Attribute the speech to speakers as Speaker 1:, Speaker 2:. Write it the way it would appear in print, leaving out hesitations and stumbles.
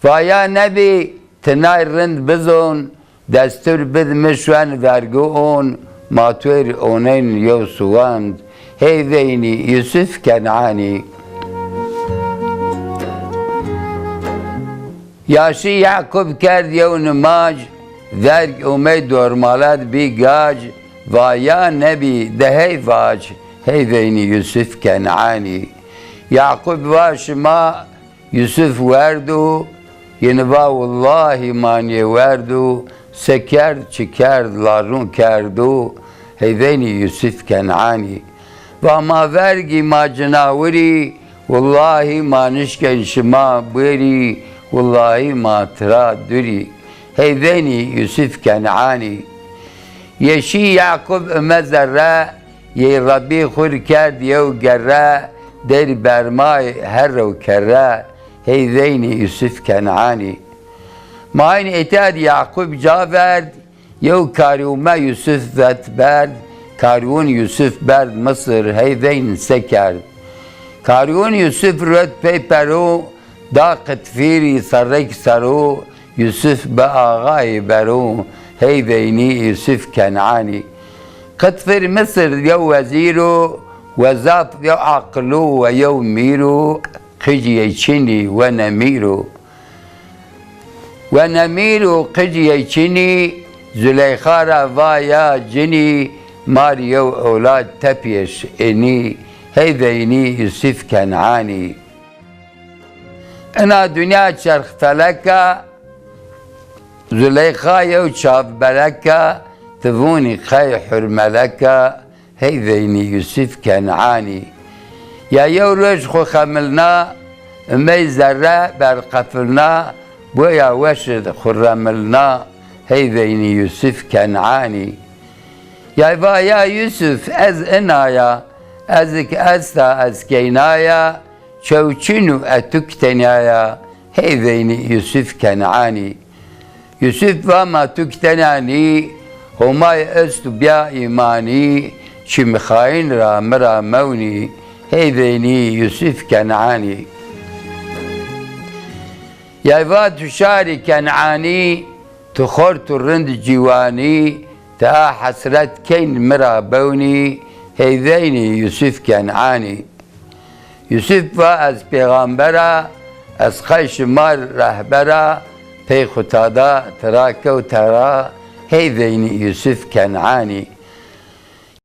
Speaker 1: Vaya nebi tınay rind bizon, destur bidmişven verguun, matver onen yevsuvand, heyveyni Yusuf Kenani. Yaşı Yakub kerd yev nimaj, verg umey dormalat bi gaj, vaya nebi dehey vaj, heyveyni Yusuf Kenani. Yakub vaşma Yusuf verdu, yenva vallahi mani verdu, seker çiker larun kerdu, heyveyni Yusuf Kenani. Ve ma vergi ma cenavri, vallahi ma nişken şima beri, vallahi ma tıra duri, heyveyni Yusuf Kenani. Yeşi Yakub mezerre, ye Rabbi khur kerd yev gerre, der bermay her rev kerre, heyveyni Yusuf Kenani. Main etad Yakub caverd, yev kariume Yusuf vetberd, kariun Yusuf berd Mısır heyveyn sekerd. Kariun Yusuf röt peyperu, da qıtfiri sarrek saru, Yusuf be ağay beru, heyveyni Yusuf Kenani. Qıtfir Mısır yev veziru, ve zat yev aklu ve yev miru, qıciye çini ve nemiru. Ve nemiru qıciye çini, Züleykhara vaya cini, mar yev evlad tepiyeş eni, heyveyni Yusuf Kenani. Ina dünya çark feleka, Züleyha yev çav beleka, tivuni khay hürmeleka, heyveyni Yusuf Kenani. Ya yev roj xo xemilna, ümey zerre berqafilna, bu ya veşid xurremilna, heyveyni Yusuf Kenani. Ya va ya Yusuf ez inaya, ezik esta ez keynaya, çevçinu etuk tenaya, heyveyni Yusuf Kenani. Yusuf ve ma tuktenani, humay estu bya imani, çim hain ra mera mevni, heyveyni Yusuf Kenani. Yayva tuşari Kenani, tukhor turrind civani, ta hasret keyn mera bevni, heyveyni Yusuf Kenani. Yusuf ve az peygambera, az kayşımar rahbera, pey khutada tera kew tera, heyveyni Yusuf Kenani.